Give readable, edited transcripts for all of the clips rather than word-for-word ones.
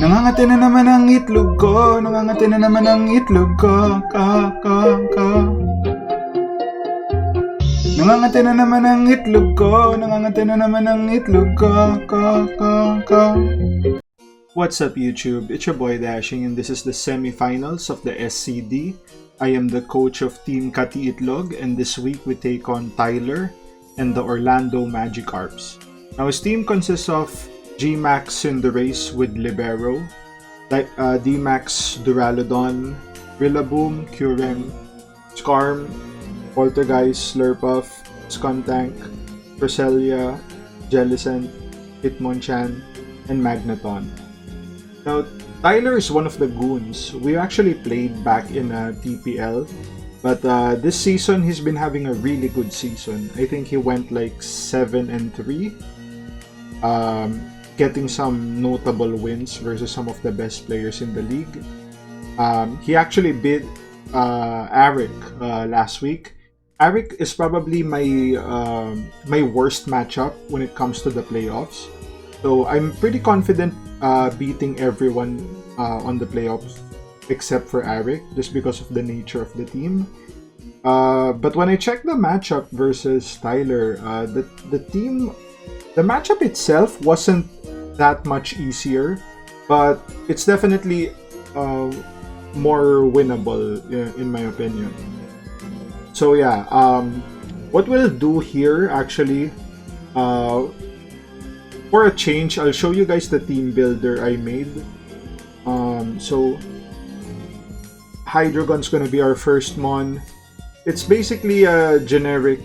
Nangangati na naman ang itlog ko, nangangati na naman ang itlog ko, ka. Nangangati na naman ang itlog ko, nangangati na naman ang itlog ko, ka. What's up YouTube? It's your boy Dashing and this is the semifinals of the SCD. I am the coach of Team Kati Itlog and this week we take on Tyler and the Orlando Magikarps. Now his team consists of G-Max Cinderace with Libero, D-Max Duraludon, Rillaboom, Curem, Skarm, Poltergeist, Slurpuff, Skuntank, Cresselia, Jellicent, Hitmonchan, and Magneton. Now, Tyler is one of the goons. We actually played back in TPL, but this season he's been having a really good season. I think he went like 7-3, getting some notable wins versus some of the best players in the league. He actually beat Arik last week. Arik is probably my worst matchup when it comes to the playoffs. So I'm pretty confident beating everyone on the playoffs except for Arik, just because of the nature of the team. But when I checked the matchup versus Tyler, the matchup itself wasn't that much easier, but it's definitely more winnable in my opinion. So yeah, what we'll do here actually, for a change, I'll show you guys the team builder I made. So Hydreigon's gonna be our first mon. It's basically a generic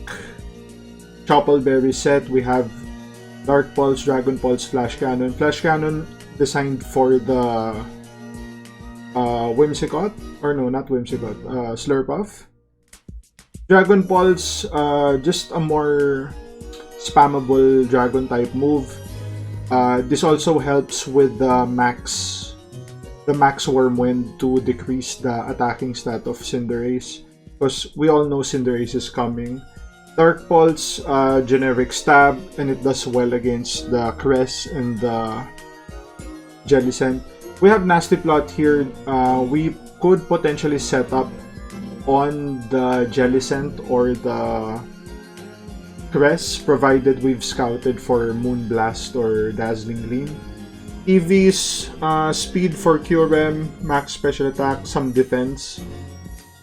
Choppleberry set. We have Dark Pulse, Dragon Pulse, Flash Cannon. Flash Cannon designed for the Whimsicott, or no, not Whimsicott, Slurpuff. Dragon Pulse, just a more spammable Dragon type move. This also helps with the max Wormwind to decrease the attacking stat of Cinderace, because we all know Cinderace is coming. Dark Pulse, generic stab, and it does well against the Cress and the Jellicent. We have Nasty Plot here. We could potentially set up on the Jellicent or the Cress, provided we've scouted for Moonblast or Dazzling Gleam. EV's speed for Curem, max special attack, some defense.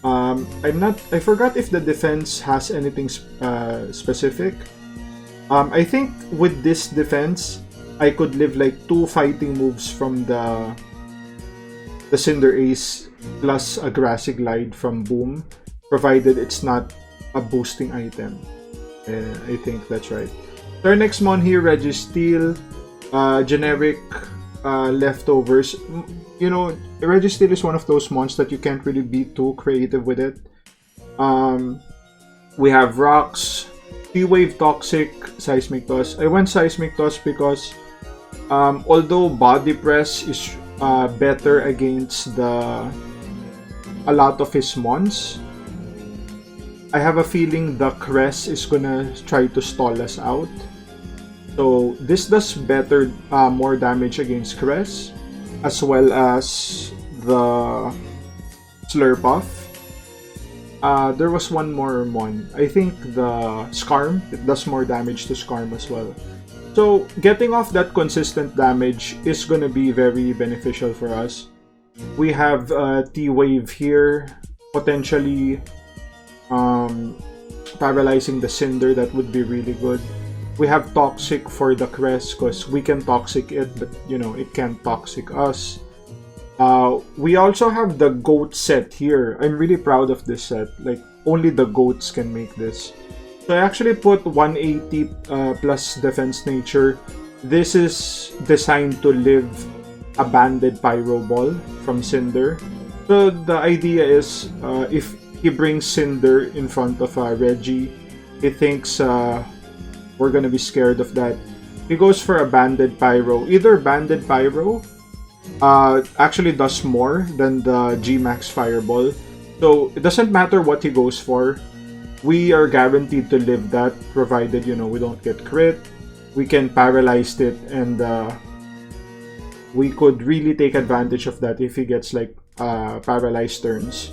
I forgot if the defense has anything specific. I think with this defense, I could live like 2 fighting moves from the Cinderace plus a Grassy Glide from Boom, provided it's not a boosting item. I think that's right. So our next mon here, Registeel, generic leftovers. You know, Registeel is one of those mons that you can't really be too creative with it. We have Rocks, T-Wave, Toxic, Seismic Toss. I went Seismic Toss because although Body Press is better against a lot of his mons, I have a feeling the Cress is gonna try to stall us out. So this does better, more damage against Cress, as well as the Slurpuff. There was one more mon. I think the Skarm. It does more damage to Skarm as well. So getting off that consistent damage is going to be very beneficial for us. We have T-Wave here, potentially paralyzing the Cinder. That would be really good. We have Toxic for the Crest, because we can Toxic it, but you know, it can't Toxic us. We also have the Goat set here. I'm really proud of this set. Like, only the goats can make this. So I actually put 180 plus Defense Nature. This is designed to live a Banded Pyro Ball from Cinder. So the idea is, if he brings Cinder in front of Reggie, he thinks we're gonna be scared of that. He goes for a Banded Pyro. Either Banded Pyro actually does more than the G-Max Fireball. So it doesn't matter what he goes for. We are guaranteed to live that, provided, you know, we don't get crit. We can paralyze it and we could really take advantage of that if he gets like paralyzed turns.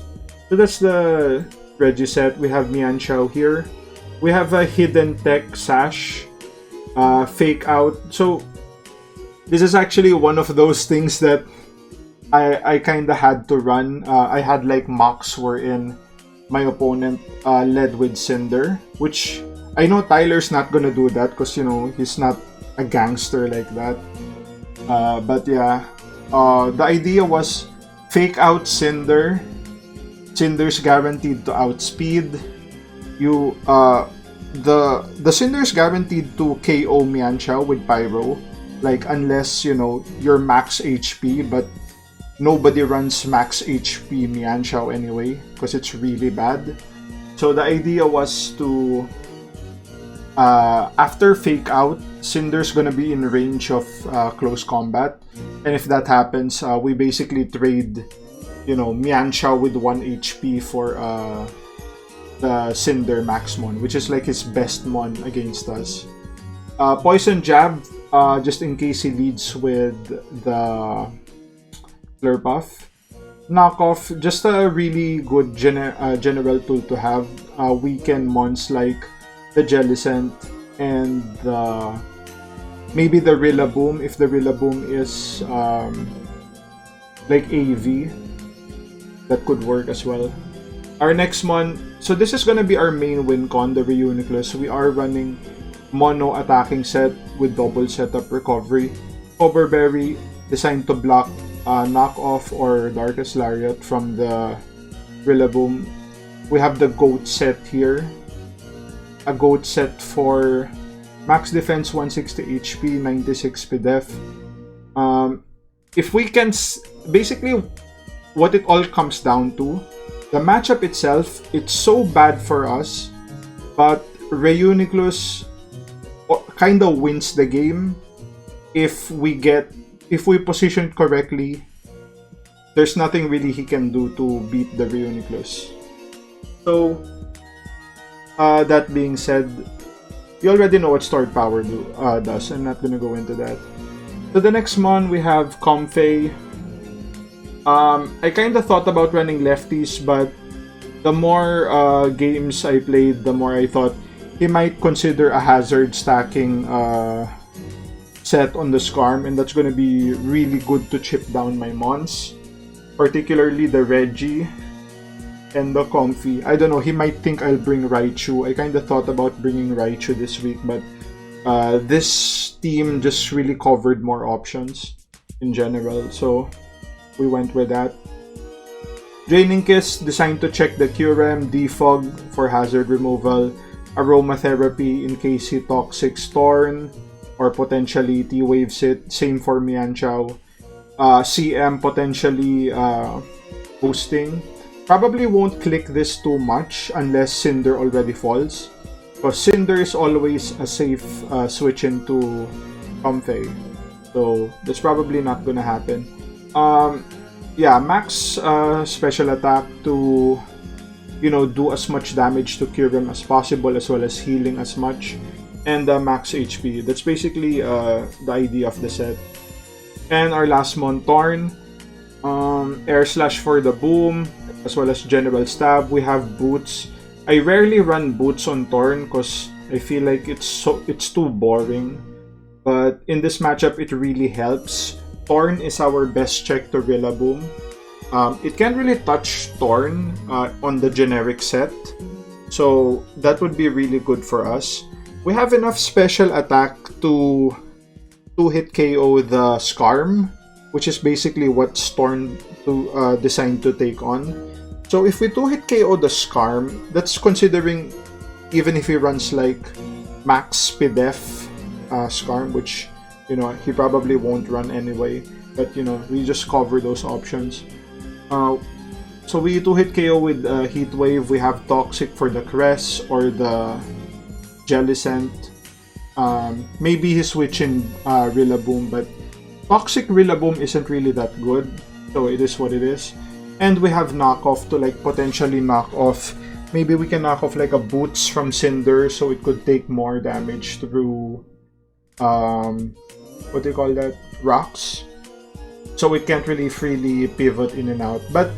So that's the Reggie set. We have Mianchao here. We have a hidden tech sash, fake out. So this is actually one of those things that I kind of had to run. I had like mocks wherein my opponent led with Cinder, which I know Tyler's not gonna do that because, you know, he's not a gangster like that. But yeah, the idea was fake out Cinder. Cinder's guaranteed to outspeed. You the Cinder's guaranteed to KO Mianchao with Pyro, like unless, you know, you're max HP, but nobody runs max HP Mianchao anyway because it's really bad. So the idea was to after fake out, Cinder's gonna be in range of close combat, and if that happens, we basically trade, you know, Mianchao with 1 HP for the Cinder Max Mon, which is like his best Mon against us. Poison Jab, just in case he leads with the Slurpuff. Knockoff, just a really good general tool to have. Weaken Mons like the Jellicent and maybe the Rillaboom, if the Rillaboom is like AV. That could work as well. Our next mon, so this is gonna be our main win con, the Reuniclus. We are running mono attacking set with double setup recovery. Coverberry designed to block knockoff or Darkest Lariat from the Rillaboom. We have the Goat set here. A Goat set for max defense 160 HP, 96 PDEF. If we can, basically, what it all comes down to, the matchup itself, it's so bad for us, but Reuniclus kind of wins the game if we position correctly. There's nothing really he can do to beat the Reuniclus. So that being said, you already know what Stored Power does. I'm not gonna go into that. So the next mon, we have Comfey. I kind of thought about running lefties, but the more games I played, the more I thought he might consider a hazard stacking set on the Skarm, and that's going to be really good to chip down my mons, particularly the Reggie and the Comfy. I don't know, he might think I'll bring Raichu. I kind of thought about bringing Raichu this week, but this team just really covered more options in general, so we went with that. Draining Kiss, designed to check the QRM, Defog for hazard removal, Aromatherapy in case he Toxic Torn, or potentially T-Waves it, same for Mianchao. CM potentially boosting. Probably won't click this too much unless Cinder already falls, because Cinder is always a safe switch into Comfey, so that's probably not gonna happen. Yeah, max special attack to, you know, do as much damage to Kyurem as possible, as well as healing as much, and max HP. That's basically the idea of the set. And our last mon, Torn, Air Slash for the boom, as well as General Stab. We have Boots. I rarely run Boots on Torn because I feel like it's too boring, but in this matchup it really helps. Torn is our best check to Rillaboom. It can't really touch Torn on the generic set, so that would be really good for us. We have enough special attack to hit KO the Skarm, which is basically what Torn designed to take on. So if we 2-hit KO the Skarm, that's considering even if he runs like max PDEF Skarm, which, you know, he probably won't run anyway, but, you know, we just cover those options. So we 2-hit KO with Heat Wave. We have Toxic for the Crest or the Jellicent. Maybe he's switching Rillaboom, but Toxic Rillaboom isn't really that good, so it is what it is. And we have Knockoff to like potentially knock off. Maybe we can knock off like a Boots from Cinder, so it could take more damage through what do you call that? Rocks. so it can't really freely pivot in and out. But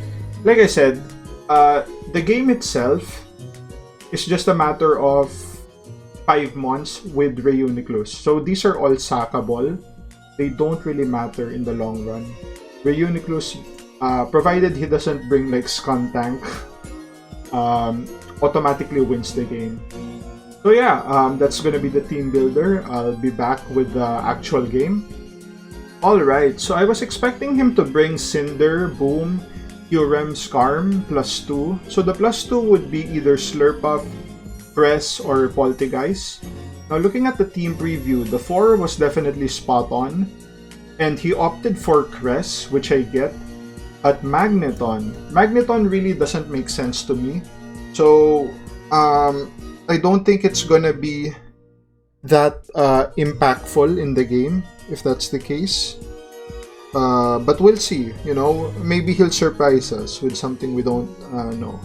like I said, the game itself is just a matter of 5 months with Reuniclus. So these are all sackable. They don't really matter in the long run. Reuniclus, provided he doesn't bring like Skuntank, automatically wins the game. So yeah, that's gonna be the team builder. I'll be back with the actual game. Alright, so I was expecting him to bring Cinder, Boom, Curem, Skarm, +2. So the +2 would be either Slurpuff, Press, or Poltergeist. Now looking at the team preview, the 4 was definitely spot on. And he opted for Cress, which I get. At Magneton, Magneton really doesn't make sense to me. So, I don't think it's gonna be that impactful in the game, if that's the case. But we'll see, you know, maybe he'll surprise us with something we don't know.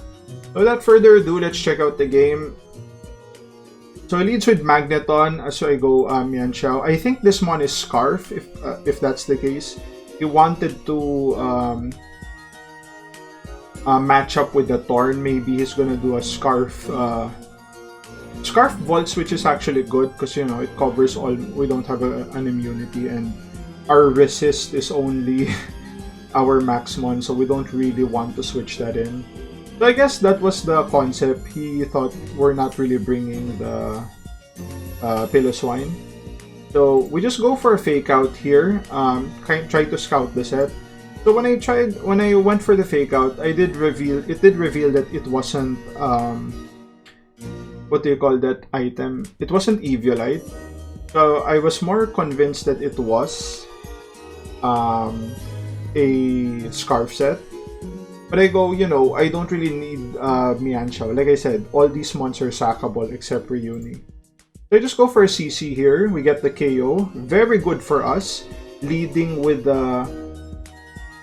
So without further ado, let's check out the game. So it leads with Magneton, as I go Mianxiao. I think this one is Scarf, if that's the case. He wanted to match up with the Torn. Maybe he's gonna do a Scarf Scarf Volt Switch is actually good because, you know, it covers all. We don't have an immunity, and our resist is only our Maxmon, so we don't really want to switch that in. So I guess that was the concept. He thought we're not really bringing the Piloswine. So we just go for a fake out here. Try to scout the set. So when I went for the fake out, it did reveal that it wasn't what do you call that item? It wasn't Eviolite. So I was more convinced that it was a Scarf set. But I go, you know, I don't really need Mianxiao. Like I said, all these monsters are sackable except for Uni. So I just go for a CC here. We get the KO. Very good for us. Leading with the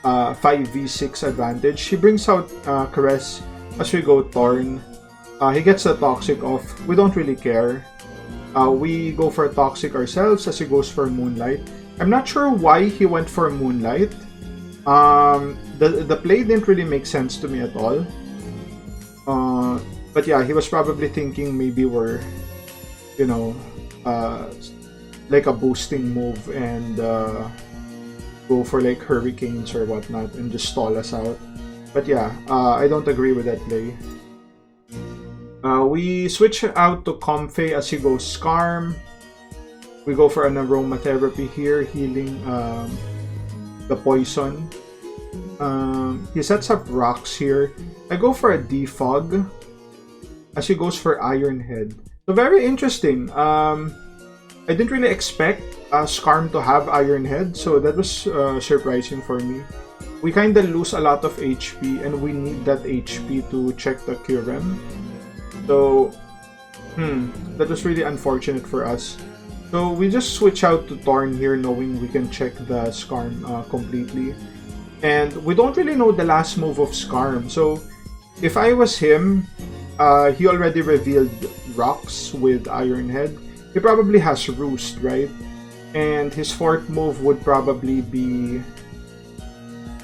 5v6 advantage. He brings out Caress as we go Torn. He gets the Toxic off. We don't really care. We go for Toxic ourselves as he goes for Moonlight. I'm not sure why he went for Moonlight. The play didn't really make sense to me at all. But yeah, he was probably thinking maybe we're, you know, like a boosting move and go for like Hurricanes or whatnot and just stall us out. But yeah, I don't agree with that play. We switch out to Comfey as he goes Skarm. We go for an aromatherapy here, healing the poison. He sets up rocks here. I go for a defog as he goes for Iron Head. So very interesting. I didn't really expect Skarm to have Iron Head, so that was surprising for me. We kind of lose a lot of HP, and we need that HP to check the Curem. So, that was really unfortunate for us. So we just switch out to Torn here, knowing we can check the Skarm completely. And we don't really know the last move of Skarm. So if I was him, he already revealed Rocks with Iron Head. He probably has Roost, right? And his fourth move would probably be...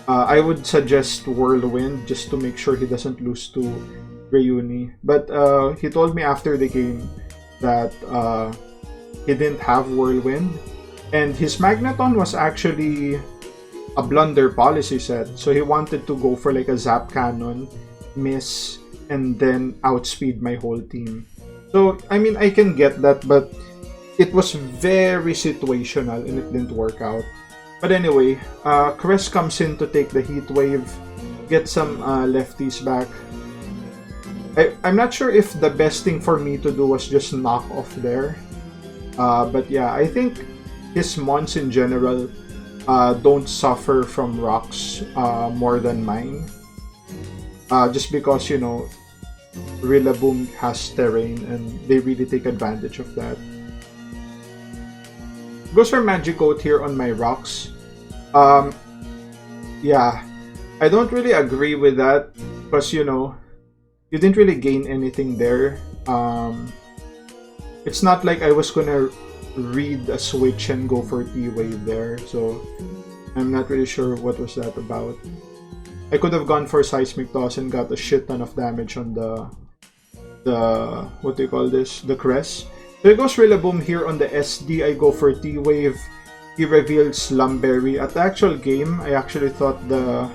I would suggest Whirlwind just to make sure he doesn't lose to Reuni. But he told me after the game that he didn't have Whirlwind. And his Magneton was actually a Blunder Policy set. So he wanted to go for like a Zap Cannon, miss, and then outspeed my whole team. So, I mean, I can get that, but it was very situational and it didn't work out. But anyway, Crest comes in to take the Heat Wave, get some lefties back. I'm not sure if the best thing for me to do was just knock off there. But yeah, I think his mons in general don't suffer from rocks more than mine. Just because, you know, Rillaboom has terrain and they really take advantage of that. Goes for Magicoat here on my rocks. Yeah, I don't really agree with that because, you know, you didn't really gain anything there. It's not like I was gonna read a switch and go for T-Wave there. So I'm not really sure what was that about. I could have gone for Seismic Toss and got a shit ton of damage on the what do you call this? The crest. There goes Rillaboom here on the SD. I go for T-Wave. He reveals Slumberry. At the actual game, I actually thought the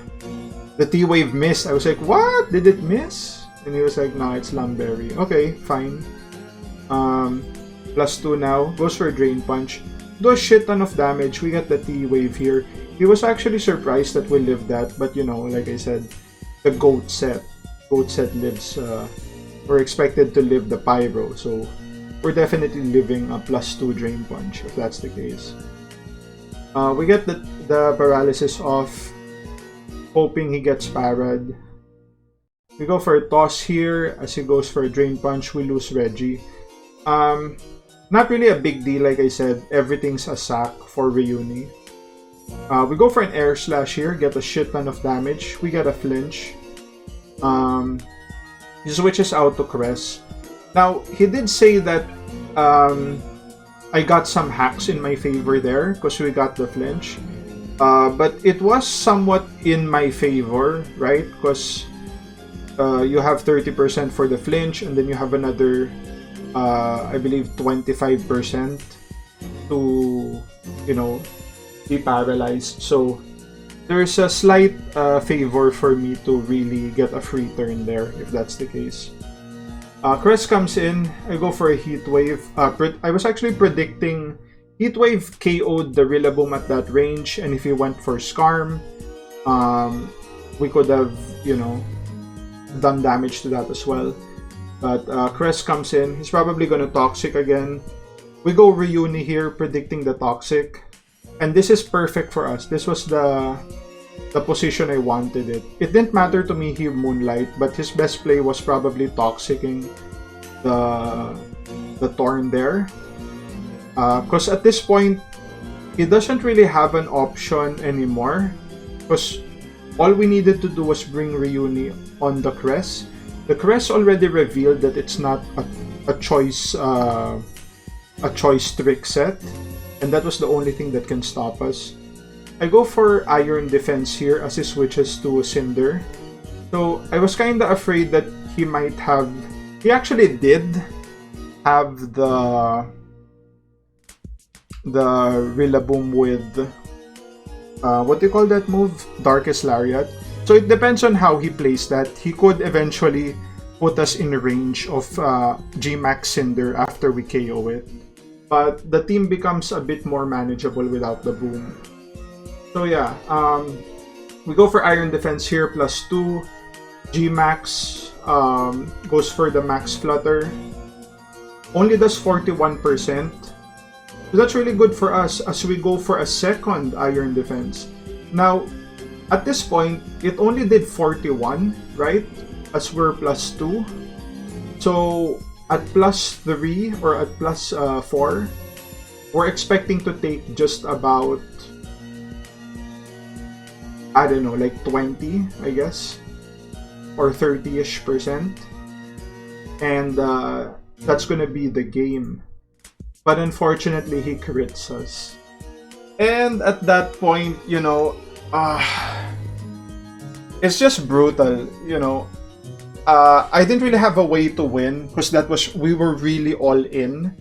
T-Wave missed. I was like, what? Did it miss? And he was like, no, it's Slumberry. Okay, fine. +2 now. Goes for Drain Punch. Does shit ton of damage. We get the T-Wave here. He was actually surprised that we lived that. But you know, like I said, the GOAT set. GOAT set lives... we're expected to live the Pyro. So, we're definitely living a +2 Drain Punch, if that's the case. We get the paralysis off, hoping he gets parried. We go for a toss here. As he goes for a Drain Punch, we lose Reggie. Not really a big deal, like I said. Everything's a sack for Reuni. We go for an Air Slash here, get a shit ton of damage. We get a flinch. He switches out to Crest. Now, he did say that I got some hacks in my favor there because we got the flinch. But it was somewhat in my favor, right? Because you have 30% for the flinch and then you have another, I believe, 25% to, you know, be paralyzed. So there's a slight favor for me to really get a free turn there, if that's the case. Crest comes in. I go for a Heat Wave. I was actually predicting Heat Wave KO'd the Rillaboom at that range, and if he went for Scarm, we could have, you know, done damage to that as well. But Crest comes in. He's probably gonna Toxic again. We go Reuni here, predicting the Toxic. And this is perfect for us. This was the position I wanted it. It didn't matter to me he Moonlight, but his best play was probably Toxicing the Thorn there. Because at this point, he doesn't really have an option anymore. Because all we needed to do was bring Reuni on the Crest. The Crest already revealed that it's not a choice trick set, and that was the only thing that can stop us. I go for Iron Defense here as he switches to Cinder. So I was kinda afraid that he might have... He actually did have the Rillaboom with... what do you call that move? Darkest Lariat. So it depends on how he plays that. He could eventually put us in range of G-Max Cinder after we KO it. But the team becomes a bit more manageable without the boom. So yeah, we go for Iron Defense here, +2. G-Max goes for the Max Flutter. Only does 41%. So that's really good for us as we go for a second Iron Defense. Now, at this point, it only did 41, right? As we're +2. So, at +3 or at +4, we're expecting to take just about... I don't know, like 20, I guess, or 30-ish%, and that's gonna be the game. But unfortunately, he crits us, and at that point, you know, it's just brutal, you know. I didn't really have a way to win because we were really all in,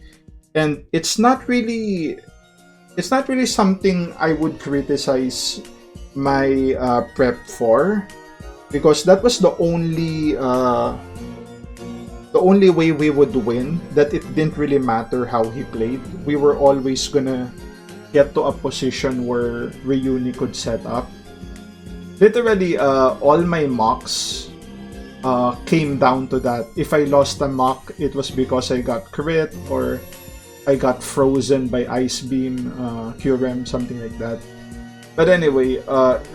and it's not really something I would criticize my prep for, because that was the only way we would win, that it didn't really matter how he played. We were always gonna get to a position where Reuni could set up. Literally, all my mocks came down to that. If I lost a mock, it was because I got crit or I got frozen by Ice Beam, Curem, something like that. But anyway,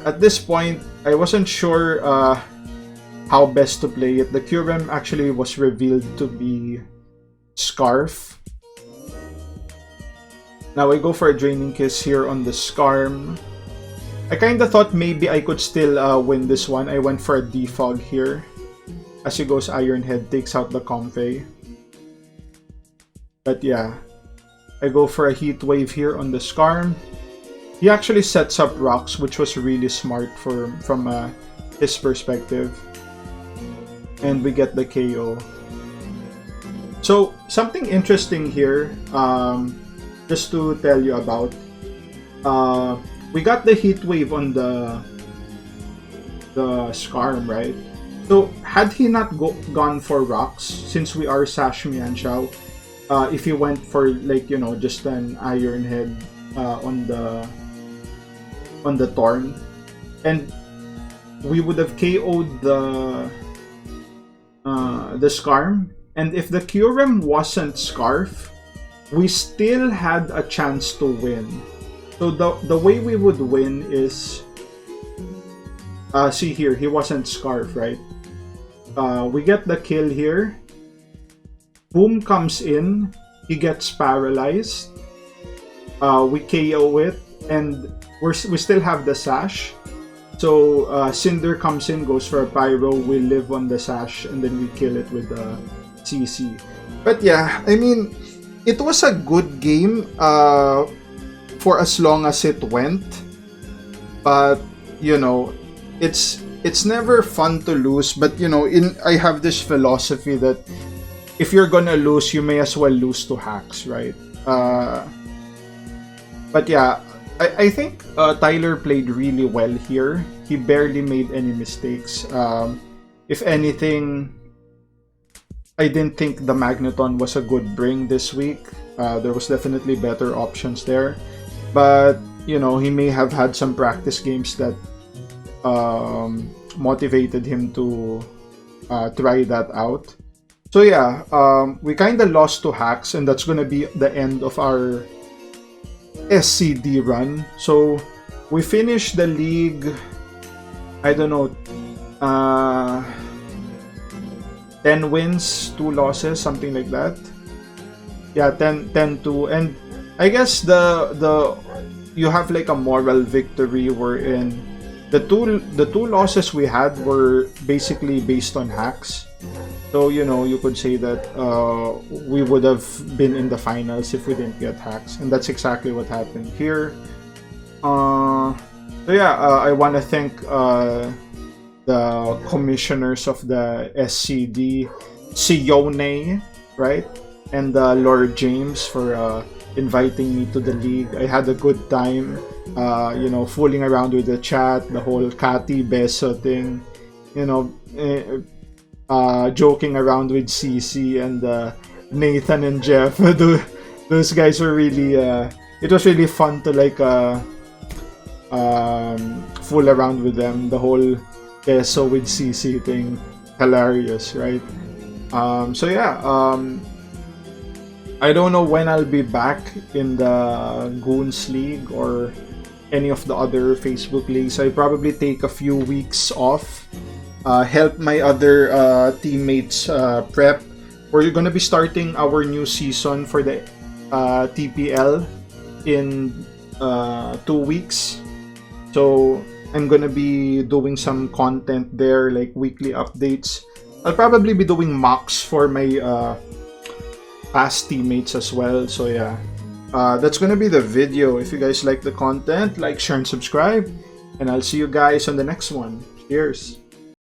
at this point, I wasn't sure how best to play it. The Curem actually was revealed to be Scarf. Now I go for a Draining Kiss here on the Scarm. I kinda thought maybe I could still win this one. I went for a Defog here. As he goes Iron Head, takes out the Comfey. But yeah, I go for a Heat Wave here on the Scarm. he actually sets up rocks, which was really smart from his perspective. And we get the KO. So something interesting here, just to tell you about, we got the heat wave on the Skarm, right? So had he not gone for rocks, since we are Sash Mianxiao, if he went for, like, you know, just an Iron Head on the Torn, and we would have KO'd the Skarm, and if the Kyurem wasn't Scarf, we still had a chance to win. So the way we would win is, see here, he wasn't Scarf, right? We get the kill here. Boom comes in, he gets paralyzed. We KO it, and we still have the Sash. So Cinder comes in, goes for a Pyro, we live on the Sash, and then we kill it with the CC. But yeah, I mean, it was a good game for as long as it went. But, you know, it's never fun to lose. But, you know, I have this philosophy that if you're gonna lose, you may as well lose to hacks, right? But yeah, I think Tyler played really well here. He barely made any mistakes. If anything, I didn't think the Magneton was a good bring this week. There was definitely better options there. But, you know, he may have had some practice games that motivated him to try that out. So yeah, we kind of lost to hacks, and that's gonna be the end of our SCD run. So we finished the league, I don't know, 10 wins, 2 losses, something like that. Yeah, 10-2, and I guess the you have like a moral victory wherein the two losses we had were basically based on hacks. So, you know, you could say that we would have been in the finals if we didn't get hacks, and that's exactly what happened here. So yeah, I want to thank the commissioners of the SCD, Sione, right, and Lord James for inviting me to the league. I had a good time, you know, fooling around with the chat, the whole Kati Beso thing, you know. Joking around with CC and Nathan and Jeff. Those guys were really it was really fun to like fool around with them. The whole Peso with CC thing, hilarious, right? So yeah, I don't know when I'll be back in the Goons League or any of the other Facebook leagues. I probably take a few weeks off, help my other teammates prep. We're gonna be starting our new season for the TPL in 2 weeks. So I'm gonna be doing some content there, like weekly updates. I'll probably be doing mocks for my past teammates as well. So yeah, that's gonna be the video. If you guys like the content, like, share, and subscribe. And I'll see you guys on the next one. Cheers!